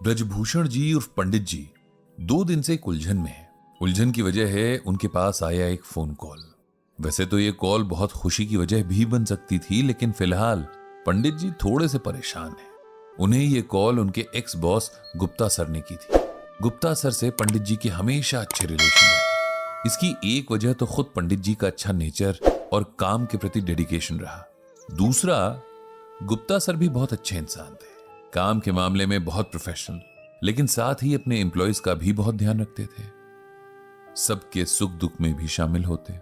ब्रजभूषण जी उर्फ पंडित जी 2 दिन से एक उलझन में है। उलझन की वजह है उनके पास आया एक फोन कॉल। वैसे तो ये कॉल बहुत खुशी की वजह भी बन सकती थी, लेकिन फिलहाल पंडित जी थोड़े से परेशान हैं। उन्हें ये कॉल उनके एक्स बॉस गुप्ता सर ने की थी। गुप्ता सर से पंडित जी के हमेशा अच्छे रिलेशन रहे। इसकी एक वजह तो खुद पंडित जी का अच्छा नेचर और काम के प्रति डेडिकेशन रहा। दूसरा, गुप्ता सर भी बहुत अच्छे इंसान थे, काम के मामले में बहुत प्रोफेशनल, लेकिन साथ ही अपने एम्प्लॉयज का भी बहुत ध्यान रखते थे। सबके सुख दुख में भी शामिल होते।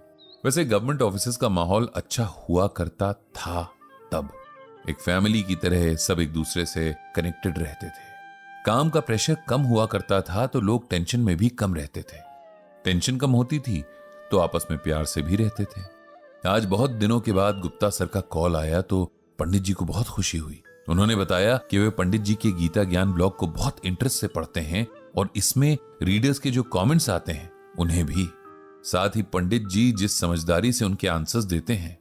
वैसे गवर्नमेंट ऑफिसेज का माहौल अच्छा हुआ करता था तब। एक फैमिली की तरह सब एक दूसरे से कनेक्टेड रहते थे। काम का प्रेशर कम हुआ करता था तो लोग टेंशन में भी कम रहते थे। टेंशन कम होती थी तो आपस में प्यार से भी रहते थे। आज बहुत दिनों के बाद गुप्ता सर का कॉल आया तो पंडित जी को बहुत खुशी हुई। उन्होंने बताया कि वे पंडित जी के गीता ज्ञान ब्लॉग को बहुत इंटरेस्ट से पढ़ते हैं और इसमें रीडर्स के जो कमेंट्स आते हैं उन्हें भी। साथ ही पंडित जी जिस समझदारी से उनके आंसर्स देते हैं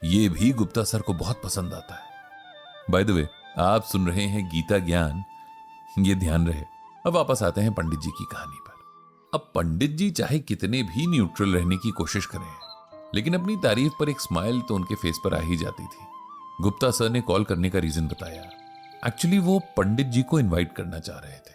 ये भी गुप्ता सर को बहुत पसंद आता है। बाय द वे, आप सुन रहे हैं गीता ज्ञान, ये ध्यान रहे। अब वापस आते हैं पंडित जी की कहानी पर। अब पंडित जी चाहे कितने भी न्यूट्रल रहने की कोशिश करें, लेकिन अपनी तारीफ पर एक स्माइल तो उनके फेस पर आ ही जाती थी। गुप्ता सर ने कॉल करने का रीजन बताया। एक्चुअली वो पंडित जी को इनवाइट करना चाह रहे थे।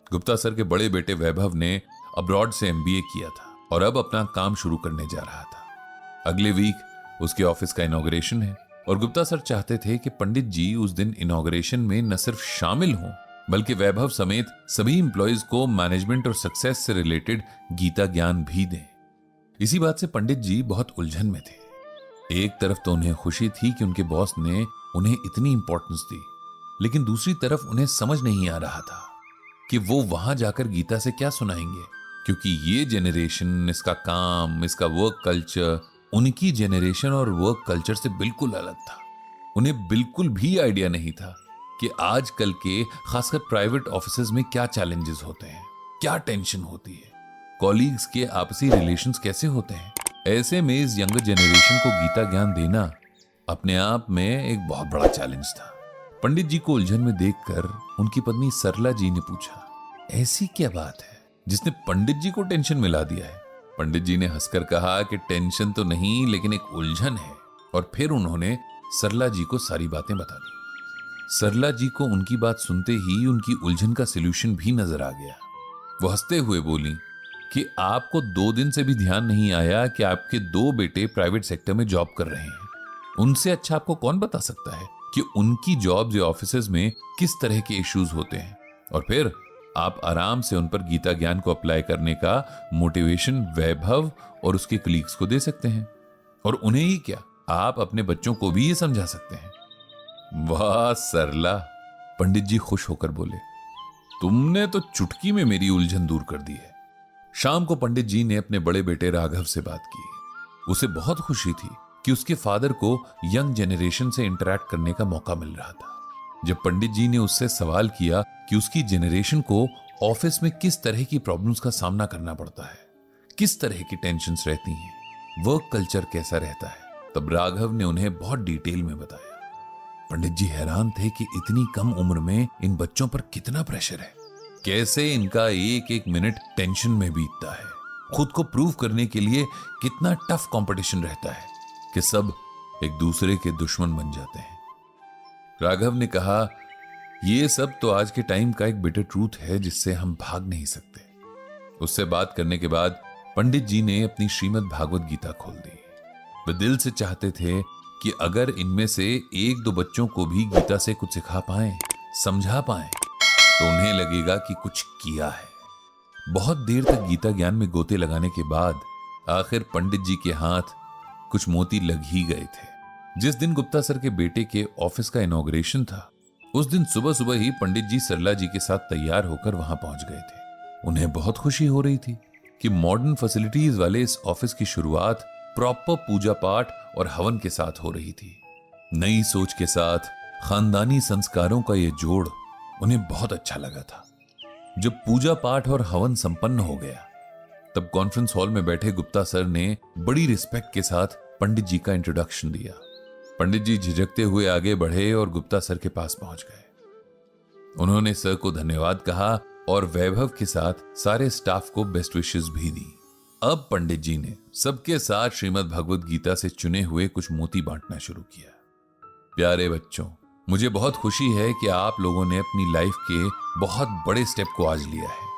गुप्ता सर के बड़े बेटे वैभव ने अब्रॉड से एमबीए किया था और अब अपना काम शुरू करने जा रहा था। अगले वीक उसके ऑफिस का इनॉग्रेशन है और गुप्ता सर चाहते थे कि पंडित जी उस दिन इनॉग्रेशन में न सिर्फ शामिल हों बल्कि वैभव समेत सभी इंप्लॉयज को मैनेजमेंट और सक्सेस से रिलेटेड गीता ज्ञान भी दें। इसी बात से पंडित जी बहुत उलझन में थे। एक तरफ तो उन्हें खुशी थी कि उनके बॉस ने उन्हें इतनी इंपॉर्टेंस दी, लेकिन दूसरी तरफ उन्हें समझ नहीं आ रहा था कि वो वहां जाकर गीता से क्या सुनाएंगे, क्योंकि ये जेनरेशन, इसका काम, इसका वर्क कल्चर उनकी जेनरेशन और वर्क कल्चर से बिल्कुल अलग था। उन्हें बिल्कुल भी आइडिया नहीं था कि आजकल के खासकर प्राइवेट ऑफिसेज में क्या चैलेंजेस होते हैं, क्या टेंशन होती है, कॉलीग्स के आपसी रिलेशंस कैसे होते हैं। ऐसे में इस यंगर जेनरेशन को गीता ज्ञान देना अपने आप में एक बहुत बड़ा चैलेंज था। पंडित जी को उलझन में देखकर उनकी पत्नी सरला जी ने पूछा, ऐसी क्या बात है जिसने पंडित जी को टेंशन में ला दिया है? पंडित जी ने हंसकर कहा कि टेंशन तो नहीं, लेकिन एक उलझन है। और फिर उन्होंने सरला जी को सारी बातें बता दी। सरला जी को उनकी बात सुनते ही उनकी उलझन का सलूशन भी नजर आ गया। वो हंसते हुए बोली कि आपको 2 दिन से भी ध्यान नहीं आया कि आपके 2 बेटे प्राइवेट सेक्टर में जॉब कर रहे हैं। उनसे अच्छा आपको कौन बता सकता है कि उनकी जॉब्स या ऑफिसेज में किस तरह के इश्यूज होते हैं, और फिर आप आराम से उन पर गीता ज्ञान को अप्लाई करने का मोटिवेशन वैभव और उसके कलीग्स को दे सकते हैं। और उन्हें ही क्या, आप अपने बच्चों को भी ये समझा सकते हैं। वाह सरला, पंडित जी खुश होकर बोले, तुमने तो चुटकी में मेरी उलझन दूर कर दी है। शाम को पंडित जी ने अपने बड़े बेटे राघव से बात की। उसे बहुत खुशी थी कि उसके फादर को यंग जेनरेशन से इंटरैक्ट करने का मौका मिल रहा था। जब पंडित जी ने उससे सवाल किया कि उसकी जेनरेशन को ऑफिस में किस तरह की प्रॉब्लम्स का सामना करना पड़ता है, किस तरह की टेंशन्स रहती हैं, वर्क कल्चर कैसा रहता है, तब राघव ने उन्हें बहुत डिटेल में बताया। पंडित जी हैरान थे कि इतनी कम उम्र में इन बच्चों पर कितना प्रेशर है, कैसे इनका एक एक मिनट टेंशन में बीतता है, खुद को प्रूव करने के लिए कितना टफ कंपटीशन रहता है कि सब एक दूसरे के दुश्मन बन जाते हैं। राघव ने कहा, यह सब तो आज के टाइम का एक बिटर ट्रूथ है जिससे हम भाग नहीं सकते। उससे बात करने के बाद पंडित जी ने अपनी श्रीमद् भागवत गीता खोल दी। वे दिल से चाहते थे कि अगर इनमें से 1-2 बच्चों को भी गीता से कुछ सिखा पाएं, समझा पाएं, तो उन्हें लगेगा कि कुछ किया है। बहुत देर तक गीता ज्ञान में गोते लगाने के बाद आखिर पंडित जी के हाथ कुछ मोती लग ही गए थे। जिस दिन गुप्ता सर के बेटे के ऑफिस का इनॉग्रेशन था, उस दिन सुबह सुबह ही पंडित जी सरला जी के साथ तैयार होकर वहां पहुंच गए थे। उन्हें बहुत खुशी हो रही थी कि मॉडर्न फैसिलिटीज वाले इस ऑफिस की शुरुआत प्रॉपर पूजा पाठ और हवन के साथ हो रही थी। नई सोच के साथ खानदानी संस्कारों का यह जोड़ उन्हें बहुत अच्छा लगा था। जब पूजा पाठ और हवन संपन्न हो गया, तब कॉन्फ्रेंस हॉल में बैठे गुप्ता सर ने बड़ी रिस्पेक्ट के साथ पंडित जी का इंट्रोडक्शन दिया। पंडित जी झिझकते हुए आगे बढ़े और गुप्ता सर के पास पहुंच गए। उन्होंने सर को धन्यवाद कहा और वैभव के साथ सारे स्टाफ को बेस्ट विशेस भी दी। अब पंडित जी ने सबके साथ श्रीमद् भगवद गीता से चुने हुए कुछ मोती बांटना शुरू किया। प्यारे बच्चों, मुझे बहुत खुशी है कि आप लोगों ने अपनी लाइफ के बहुत बड़े स्टेप को आज लिया है।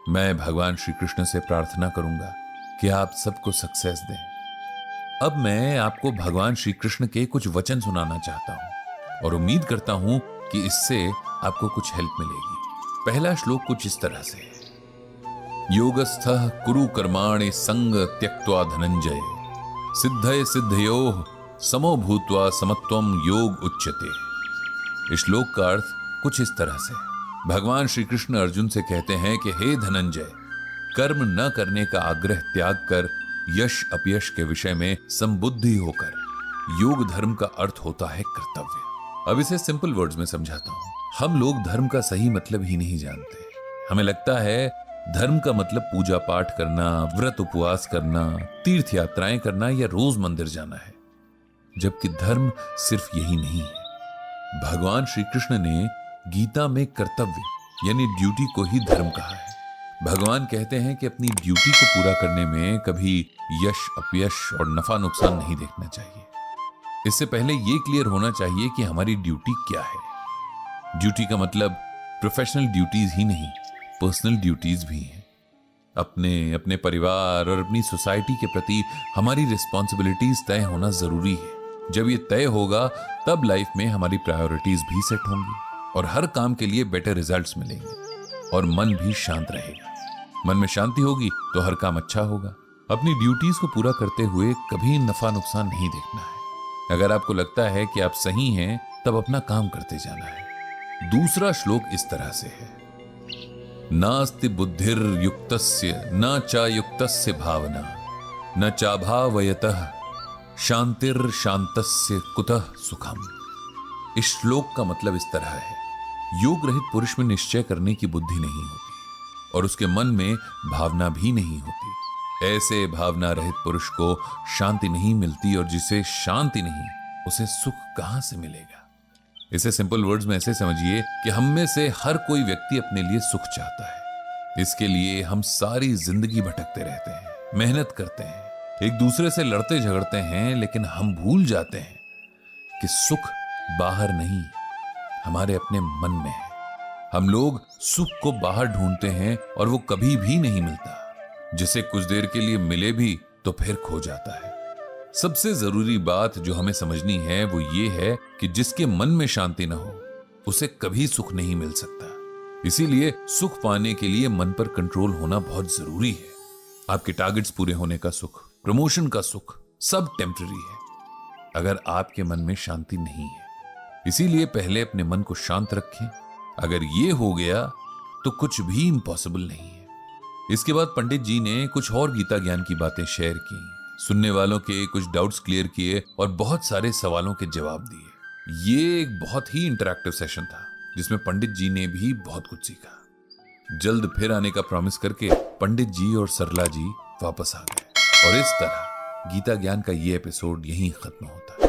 मैं भगवान श्री कृष्ण से प्रार्थना करूंगा कि आप सबको सक्सेस दें। अब मैं आपको भगवान श्री कृष्ण के कुछ वचन सुनाना चाहता हूं और उम्मीद करता हूं कि इससे आपको कुछ हेल्प मिलेगी। पहला श्लोक कुछ इस तरह से, योगस्थः कुरु कर्माणि संग त्यक्त्वा धनंजय सिद्धये सिद्धयोः समो भूत्वा समत्वम योग उच्यते। इस श्लोक का अर्थ कुछ इस तरह से, भगवान श्री कृष्ण अर्जुन से कहते हैं कि हे धनंजय, कर्म न करने का आग्रह त्याग कर यश अपयश के विषय में संबुद्धि होकर योग धर्म का अर्थ होता है कर्तव्य। अब इसे सिंपल वर्ड्स में समझाता हूं। हम लोग धर्म का सही मतलब ही नहीं जानते। हमें लगता है धर्म का मतलब पूजा पाठ करना, व्रत उपवास करना, तीर्थ यात्राएं करना या रोज मंदिर जाना है, जबकि धर्म सिर्फ यही नहीं है। भगवान श्री कृष्ण ने गीता में कर्तव्य यानी ड्यूटी को ही धर्म कहा है। भगवान कहते हैं कि अपनी ड्यूटी को पूरा करने में कभी यश अपयश और नफा नुकसान नहीं देखना चाहिए। इससे पहले यह क्लियर होना चाहिए कि हमारी ड्यूटी क्या है। ड्यूटी का मतलब प्रोफेशनल ड्यूटीज ही नहीं, पर्सनल ड्यूटीज भी हैं। अपने परिवार और अपनी सोसाइटी के प्रति हमारी रिस्पॉन्सिबिलिटीज तय होना जरूरी है। जब ये तय होगा तब लाइफ में हमारी प्रायोरिटीज भी सेट होंगी और हर काम के लिए बेटर रिजल्ट्स मिलेंगे और मन भी शांत रहेगा। मन में शांति होगी तो हर काम अच्छा होगा। अपनी ड्यूटीज को पूरा करते हुए कभी नफा नुकसान नहीं देखना है। अगर आपको लगता है कि आप सही हैं तब अपना काम करते जाना है। दूसरा श्लोक इस तरह से है, नास्ति बुद्धिर युक्तस्य न चायुक्तस्य भावना न चाभावयतः शांतिर शांतस्य कुतः सुखम। इस श्लोक का मतलब इस तरह है, योग रहित पुरुष में निश्चय करने की बुद्धि नहीं होती और उसके मन में भावना भी नहीं होती। ऐसे भावना रहित पुरुष को शांति नहीं मिलती और जिसे शांति नहीं उसे सुख कहां से मिलेगा। इसे सिंपल वर्ड्स में ऐसे समझिए कि हम में से हर कोई व्यक्ति अपने लिए सुख चाहता है। इसके लिए हम सारी जिंदगी भटकते रहते हैं, मेहनत करते हैं, एक दूसरे से लड़ते झगड़ते हैं, लेकिन हम भूल जाते हैं कि सुख बाहर नहीं, हमारे अपने मन में है। हम लोग सुख को बाहर ढूंढते हैं और वो कभी भी नहीं मिलता। जिसे कुछ देर के लिए मिले भी तो फिर खो जाता है। सबसे जरूरी बात जो हमें समझनी है वो ये है कि जिसके मन में शांति ना हो उसे कभी सुख नहीं मिल सकता। इसीलिए सुख पाने के लिए मन पर कंट्रोल होना बहुत जरूरी है। आपके टारगेट्स पूरे होने का सुख, प्रमोशन का सुख सब टेम्पररी है अगर आपके मन में शांति नहीं है। इसीलिए पहले अपने मन को शांत रखें। अगर ये हो गया तो कुछ भी इम्पॉसिबल नहीं है। इसके बाद पंडित जी ने कुछ और गीता ज्ञान की बातें शेयर की, सुनने वालों के कुछ डाउट्स क्लियर किए और बहुत सारे सवालों के जवाब दिए। ये एक बहुत ही इंटरैक्टिव सेशन था जिसमें पंडित जी ने भी बहुत कुछ सीखा। जल्द फिर आने का प्रॉमिस करके पंडित जी और सरला जी वापस आ गए और इस तरह गीता ज्ञान का ये एपिसोड यहीं खत्म होता है।